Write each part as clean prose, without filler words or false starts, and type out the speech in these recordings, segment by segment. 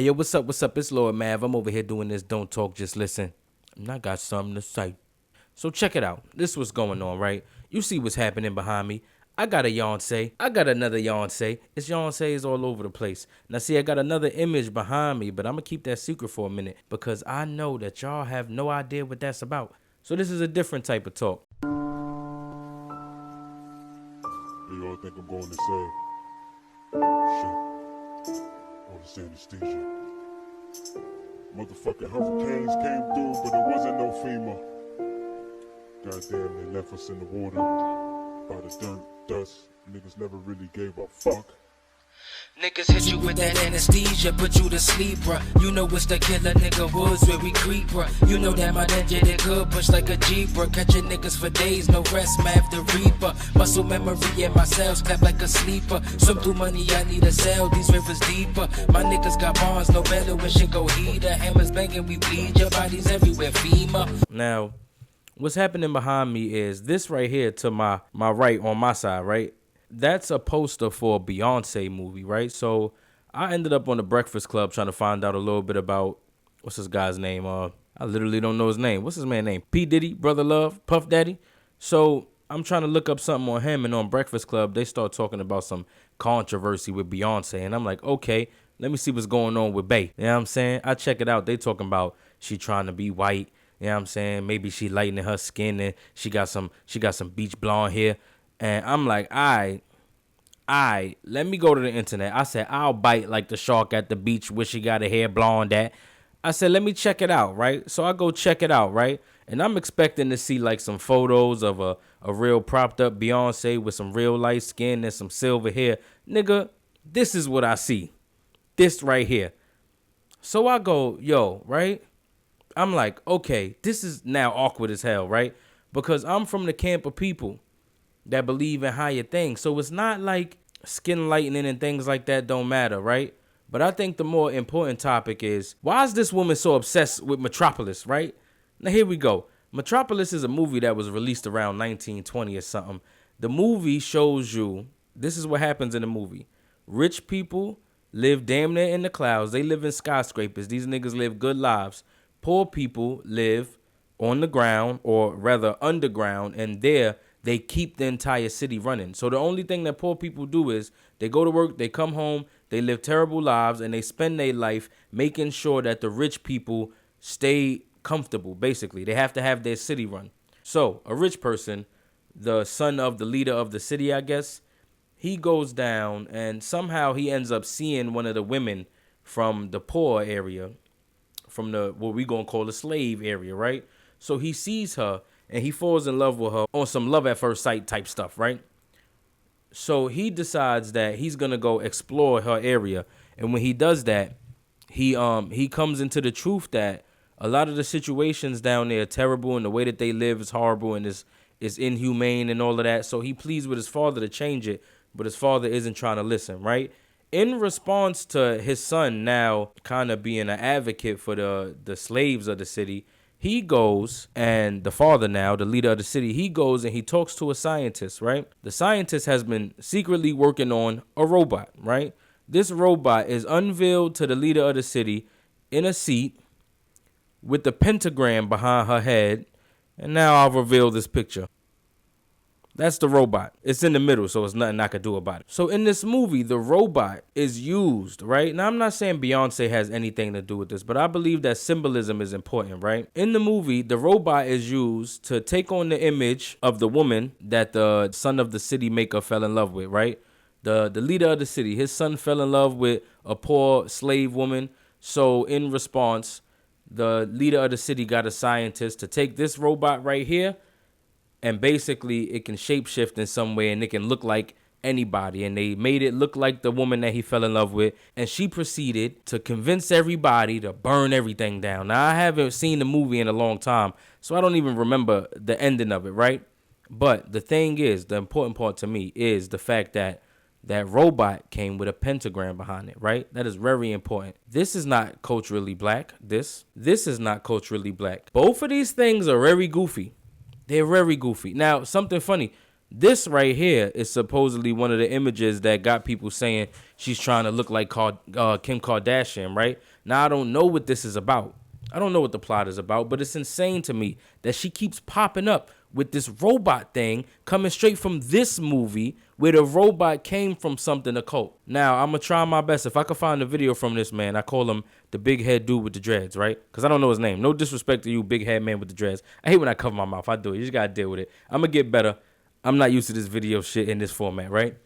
Hey, yo, what's up? What's up? It's Lord Mav. I'm over here doing this Don't Talk, Just Listen. And I got something to say. So check it out. This what's going on, right? You see what's happening behind me. I got a Beyonce. I got another Beyonce. It's Beyonce's all over the place. Now, see, I got another image behind me, but I'm going to keep that secret for a minute because I know that y'all have no idea what that's about. So this is a different type of talk. You all think I'm going to say, shit, all this anesthesia. Motherfucking hurricanes came through, but it wasn't no FEMA. Goddamn, they left us in the water by the dirt, dust. Niggas never really gave a fuck. Niggas hit you with that anesthesia, put you to sleep, bruh. You know it's the killer nigga woods where we creep, bruh. You know that my ninja they good, push like a Jeep, bruh. Catching niggas for days, no rest, Mav the Reaper. Muscle memory in my cells, clap like a sleeper. Swim through money, I need a cell, these rivers deeper. My niggas got bonds, no better when shit go heater. Hammers banging, we bleed, your bodies everywhere, FEMA. Now, what's happening behind me is this right here to my right on my side, right? That's a poster for a Beyonce movie, right? So I ended up on the Breakfast Club trying to find out a little bit about, what's this guy's name? I literally don't know his name. What's his man's name? P. Diddy, Brother Love, Puff Daddy. So I'm trying to look up something on him, and on Breakfast Club, they start talking about some controversy with Beyonce. And I'm like, okay, let me see what's going on with Bey. You know what I'm saying? I check it out. They talking about she trying to be white. You know what I'm saying? Maybe she lightening her skin and she got some beach blonde hair. And I'm like, all right, let me go to the internet. I said, I'll bite like the shark at the beach where she got her hair blonde at. I said, let me check it out, right? So I go check it out, right? And I'm expecting to see like some photos of a real propped up Beyonce with some real light skin and some silver hair. Nigga, this is what I see. This right here. So I go, yo, right? I'm like, okay, this is now awkward as hell, right? Because I'm from the camp of people that believe in higher things. So it's not like skin lightening and things like that don't matter, right? But I think the more important topic is, why is this woman so obsessed with Metropolis, right? Now, here we go. Metropolis is a movie that was released around 1920 or something. The movie shows you, this is what happens in the movie. Rich people live damn near in the clouds. They live in skyscrapers. These niggas live good lives. Poor people live on the ground, or rather underground, and there they keep the entire city running. So the only thing that poor people do is they go to work, they come home, they live terrible lives, and they spend their life making sure that the rich people stay comfortable, basically. They have to have their city run. So a rich person, the son of the leader of the city, I guess, he goes down and somehow he ends up seeing one of the women from the poor area, from the what we gonna call the slave area, right? So he sees her and he falls in love with her on some love at first sight type stuff, right? So he decides that he's gonna go explore her area, and when he does that, he comes into the truth that a lot of the situations down there are terrible, and the way that they live is horrible and is inhumane and all of that. So he pleads with his father to change it, but his father isn't trying to listen, right? In response to his son now kind of being an advocate for the slaves of the city, he goes, and the father now, the leader of the city, he goes and he talks to a scientist, right? The scientist has been secretly working on a robot, right? This robot is unveiled to the leader of the city in a seat with the pentagram behind her head. And now I'll reveal this picture. That's the robot. It's in the middle, so it's nothing I could do about it. So in this movie, the robot is used, right? Now, I'm not saying Beyonce has anything to do with this, but I believe that symbolism is important, right? In the movie, the robot is used to take on the image of the woman that the son of the city maker fell in love with, right? The leader of the city, his son fell in love with a poor slave woman. So in response, the leader of the city got a scientist to take this robot right here, and basically it can shapeshift in some way and it can look like anybody. And they made it look like the woman that he fell in love with. And she proceeded to convince everybody to burn everything down. Now, I haven't seen the movie in a long time, so I don't even remember the ending of it, right? But the thing is, the important part to me is the fact that that robot came with a pentagram behind it, right? That is very important. This is not culturally black. This is not culturally black. Both of these things are very goofy. They're very goofy. Now, something funny. This right here is supposedly one of the images that got people saying she's trying to look like Kim Kardashian, right? Now, I don't know what this is about. I don't know what the plot is about, but it's insane to me that she keeps popping up with this robot thing coming straight from this movie where the robot came from something occult. Now, I'm going to try my best. If I can find a video from this man, I call him the big head dude with the dreads, right? Because I don't know his name. No disrespect to you, big head man with the dreads. I hate when I cover my mouth. I do it. You just got to deal with it. I'm going to get better. I'm not used to this video shit in this format, right?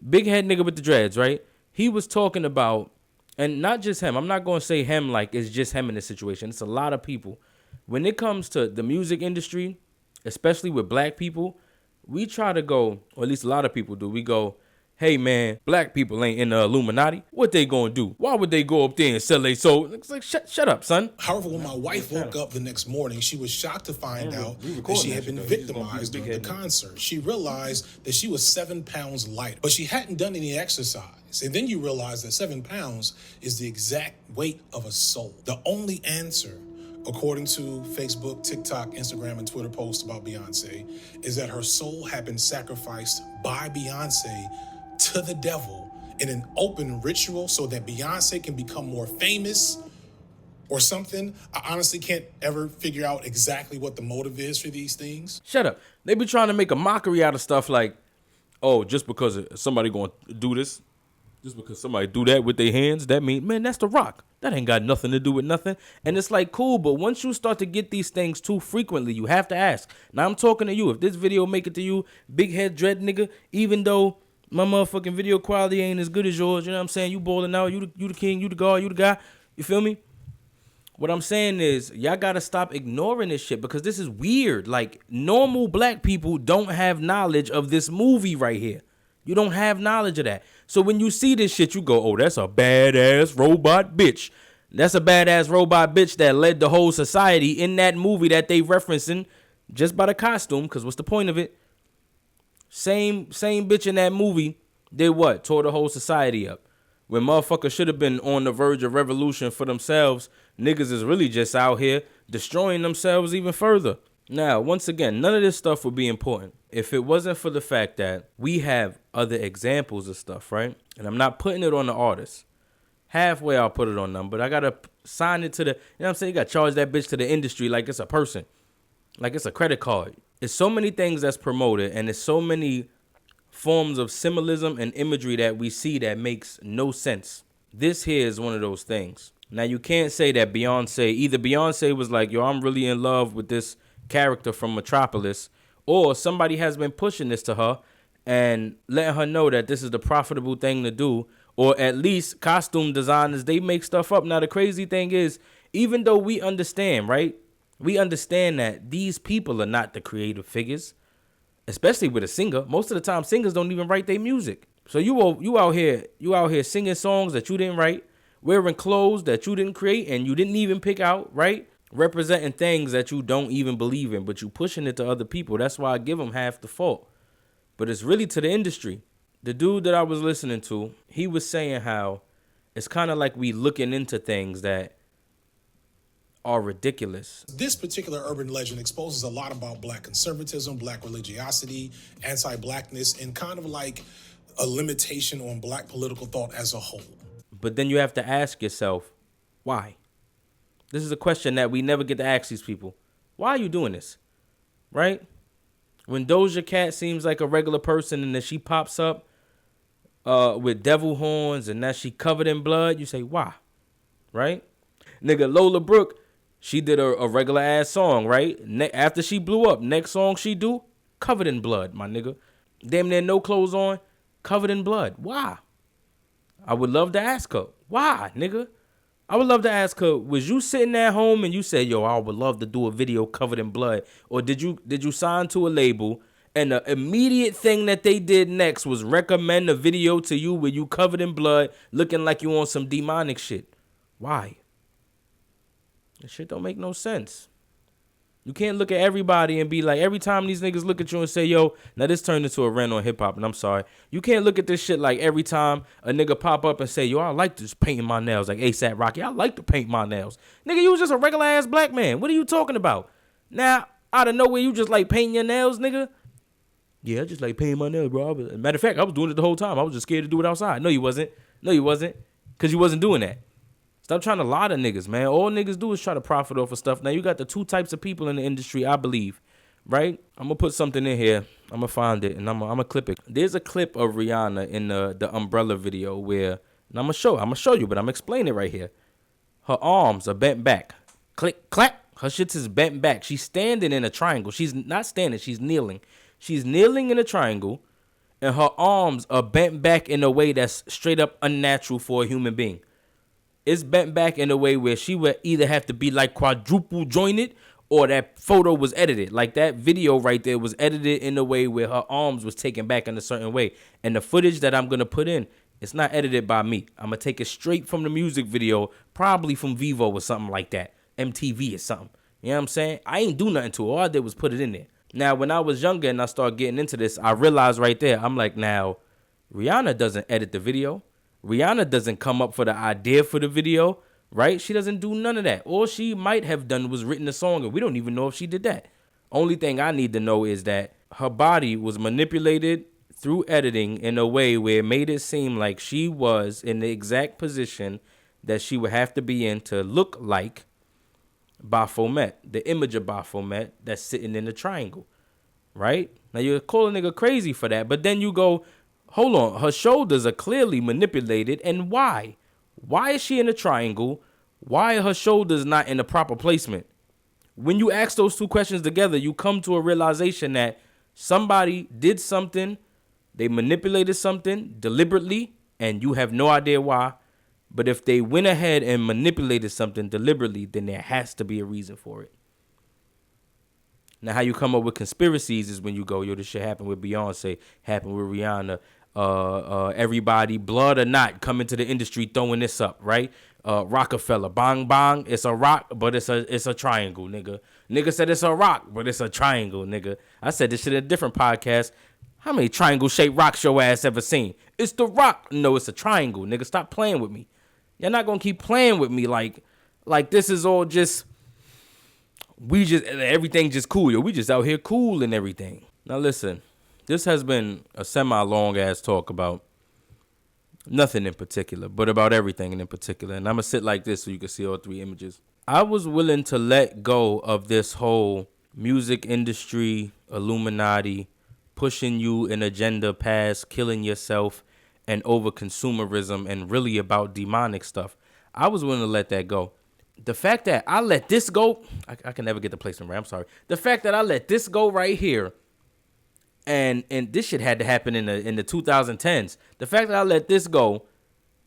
Big head nigga with the dreads, right? He was talking about, and not just him. I'm not going to say him like it's just him in this situation. It's a lot of people. When it comes to the music industry, especially with black people, we try to go, or at least a lot of people do, we go, hey man, black people ain't in the Illuminati. What they gonna do? Why would they go up there and sell their soul? It's like, shut up, son. However, when my wife woke up the next morning, she was shocked to find out that she had been victimized during the concert. She realized that she was 7 pounds lighter, but she hadn't done any exercise. And then you realize that 7 pounds is the exact weight of a soul. The only answer, according to Facebook, TikTok, Instagram, and Twitter posts about Beyonce, is that her soul had been sacrificed by Beyonce to the devil in an open ritual so that Beyonce can become more famous or something. I honestly can't ever figure out exactly what the motive is for these things. Shut up. They be trying to make a mockery out of stuff like, oh, just because somebody gonna do this, just because somebody do that with their hands, that mean, man, that's The Rock. That ain't got nothing to do with nothing. And it's like, cool, but once you start to get these things too frequently, you have to ask. Now, I'm talking to you. If this video make it to you, big head dread nigga, even though my motherfucking video quality ain't as good as yours, you know what I'm saying? You balling out, you the king, you the god, you the guy. You feel me? What I'm saying is, y'all gotta stop ignoring this shit because this is weird. Like, normal black people don't have knowledge of this movie right here. You don't have knowledge of that. So when you see this shit, you go, oh, that's a badass robot bitch. That's a badass robot bitch that led the whole society in that movie that they referencing just by the costume, because what's the point of it? Same bitch in that movie did what? Tore the whole society up. When motherfuckers should have been on the verge of revolution for themselves, niggas is really just out here destroying themselves even further. Now, once again, none of this stuff would be important if it wasn't for the fact that we have other examples of stuff, right? And I'm not putting it on the artist. Halfway I'll put it on them, but I got to sign it to the, you know what I'm saying? You got to charge that bitch to the industry like it's a person, like it's a credit card. It's so many things that's promoted, and it's so many forms of symbolism and imagery that we see that makes no sense. This here is one of those things. Now, you can't say that either Beyonce was like, yo, I'm really in love with this character from Metropolis, or somebody has been pushing this to her and letting her know that this is the profitable thing to do, or at least costume designers, they make stuff up. Now, the crazy thing is, even though we understand, right? We understand that these people are not the creative figures, especially with a singer. Most of the time, singers don't even write their music. So you out here singing songs that you didn't write, wearing clothes that you didn't create and you didn't even pick out, right? Representing things that you don't even believe in, but you pushing it to other people. That's why I give them half the fault. But it's really to the industry. The dude that I was listening to, he was saying how it's kind of like we looking into things that are ridiculous. This particular urban legend exposes a lot about black conservatism, black religiosity, anti-blackness, and kind of like a limitation on black political thought as a whole. But then you have to ask yourself, why? This is a question that we never get to ask these people. Why are you doing this? Right? When Doja Cat seems like a regular person and then she pops up with devil horns and now she covered in blood, you say, why? Right? Nigga, Lola Brooke, she did a regular ass song, right? After she blew up, next song she do, covered in blood, my nigga. Damn near no clothes on, covered in blood. Why? I would love to ask her. Why, nigga? I would love to ask her, was you sitting at home and you said, yo, I would love to do a video covered in blood? Or did you sign to a label and the immediate thing that they did next was recommend a video to you where you covered in blood looking like you on some demonic shit? Why? This shit don't make no sense. You can't look at everybody and be like, every time these niggas look at you and say, yo, now this turned into a rant on hip hop, and I'm sorry. You can't look at this shit like every time a nigga pop up and say, yo, I like this painting my nails, like ASAP Rocky. I like to paint my nails. Nigga, you was just a regular ass black man. What are you talking about? Now, out of nowhere, you just like painting your nails, nigga? Yeah, I just like painting my nails, bro. Matter of fact, I was doing it the whole time. I was just scared to do it outside. No, you wasn't. No, you wasn't. Because you wasn't doing that. Stop trying to lie to niggas, man. All niggas do is try to profit off of stuff. Now, you got the two types of people in the industry, I believe, right? I'm going to put something in here. I'm going to find it, and I'm going to clip it. There's a clip of Rihanna in the Umbrella video where, and I'm going to show you, but I'm explaining it right here. Her arms are bent back. Click, clack. Her shit is bent back. She's standing in a triangle. She's not standing. She's kneeling. She's kneeling in a triangle, and her arms are bent back in a way that's straight up unnatural for a human being. It's bent back in a way where she would either have to be like quadruple jointed or that photo was edited. Like that video right there was edited in a way where her arms was taken back in a certain way. And the footage that I'm going to put in, it's not edited by me. I'm going to take it straight from the music video, probably from Vivo or something like that. MTV or something. You know what I'm saying? I ain't do nothing to it. All I did was put it in there. Now, when I was younger and I started getting into this, I realized right there, I'm like, now, Rihanna doesn't edit the video. Rihanna doesn't come up for the idea for the video, right? She doesn't do none of that. All she might have done was written the song, and we don't even know if she did that. Only thing I need to know is that her body was manipulated through editing in a way where it made it seem like she was in the exact position that she would have to be in to look like Baphomet, the image of Baphomet that's sitting in the triangle, right? Now, you call a nigga crazy for that, but then you go, hold on, her shoulders are clearly manipulated, and why? Why is she in a triangle? Why are her shoulders not in the proper placement? When you ask those two questions together, you come to a realization that somebody did something, they manipulated something deliberately, and you have no idea why. But if they went ahead and manipulated something deliberately, then there has to be a reason for it. Now, how you come up with conspiracies is when you go, yo, this shit happened with Beyonce, happened with Rihanna, everybody, blood or not, come into the industry throwing this up, right? Rockefeller, bang, bang, it's a rock, but it's a triangle, nigga. Nigga said it's a rock, but it's a triangle, nigga. I said this shit in a different podcast. How many triangle-shaped rocks your ass ever seen? It's the rock. No, it's a triangle, nigga. Stop playing with me. You're not gonna keep playing with me like this is all just, everything just cool, yo. We just out here cool and everything. Now listen, this has been a semi-long ass talk about nothing in particular, but about everything in particular. And I'm gonna sit like this so you can see all three images. I was willing to let go of this whole music industry, Illuminati, pushing you an agenda past killing yourself and over consumerism and really about demonic stuff. I was willing to let that go. The fact that I let this go, I can never get the placement right. I'm sorry. The fact that I let this go right here, and this shit had to happen in the 2010s. The fact that I let this go,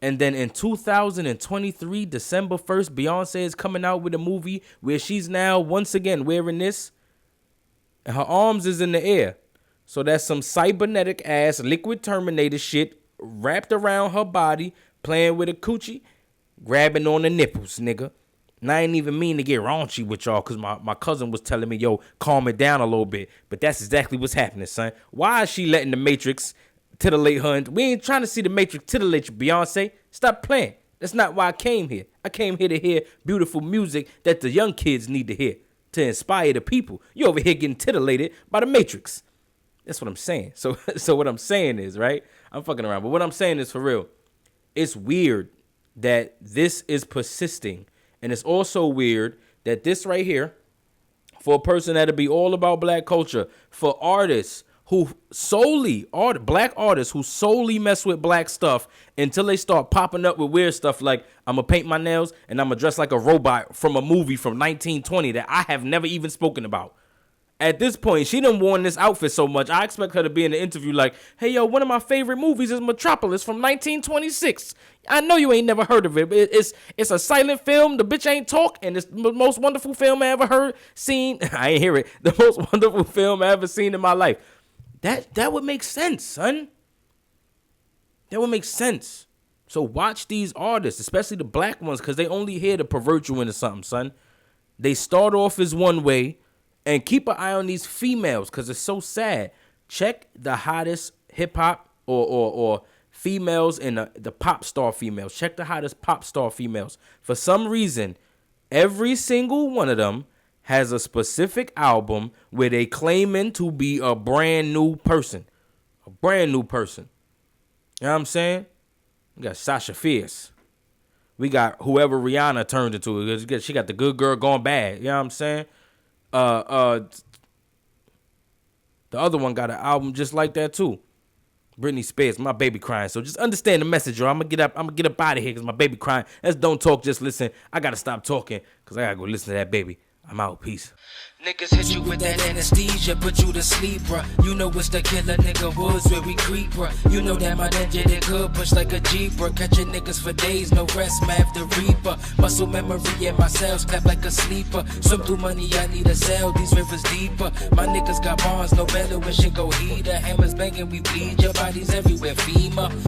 and then in 2023, December 1st, Beyonce is coming out with a movie where she's now once again wearing this, and her arms is in the air. So that's some cybernetic ass liquid Terminator shit wrapped around her body, playing with a coochie, grabbing on the nipples, nigga. And I ain't even mean to get raunchy with y'all, because my cousin was telling me, yo, calm it down a little bit. But that's exactly what's happening, son. Why is she letting the Matrix titillate her? We ain't trying to see the Matrix titillate you, Beyonce. Stop playing. That's not why I came here. I came here to hear beautiful music that the young kids need to hear, to inspire the people. You over here getting titillated by the Matrix. That's what I'm saying. So what I'm saying is, right, I'm fucking around, but what I'm saying is for real. It's weird that this is persisting, and it's also weird that this right here, for a person that'll be all about black culture, for artists who black artists who solely mess with black stuff until they start popping up with weird stuff like, I'm gonna paint my nails and I'm gonna dress like a robot from a movie from 1920 that I have never even spoken about. At this point, she done worn this outfit so much, I expect her to be in the interview like, hey, yo, one of my favorite movies is Metropolis from 1926. I know you ain't never heard of it, but it's a silent film. The bitch ain't talk, and it's the most wonderful film I ever seen. I ain't hear it. The most wonderful film I ever seen in my life. That would make sense, son. That would make sense. So watch these artists, especially the black ones, because they only here to pervert you into something, son. They start off as one way. And keep an eye on these females, because it's so sad. Check the hottest hip-hop or females in the pop star females. Check the hottest pop star females. For some reason, every single one of them has a specific album where they claiming to be a brand new person. A brand new person. You know what I'm saying? We got Sasha Fierce. We got whoever Rihanna turned into. She got the good girl gone bad. You know what I'm saying? The other one got an album just like that too. Britney Spears, my baby crying. So just understand the message, yo. I'm gonna get up out of here because my baby crying. Let's don't talk, just listen. I gotta stop talking because I gotta go listen to that baby. I'm out. Peace. Niggas hit you with that anesthesia, put you to sleep, bruh. You know it's the killer nigga woods where we creep, bruh. You know that my ninja they good push like a Jeep, bruh. Catching niggas for days, no rest, math the reaper. Muscle memory in my cells, clap like a sleeper. Swim through money, I need a cell, these rivers deeper. My niggas got bonds, no better when shit go heater. Hammers banging, we bleed, your bodies everywhere, FEMA.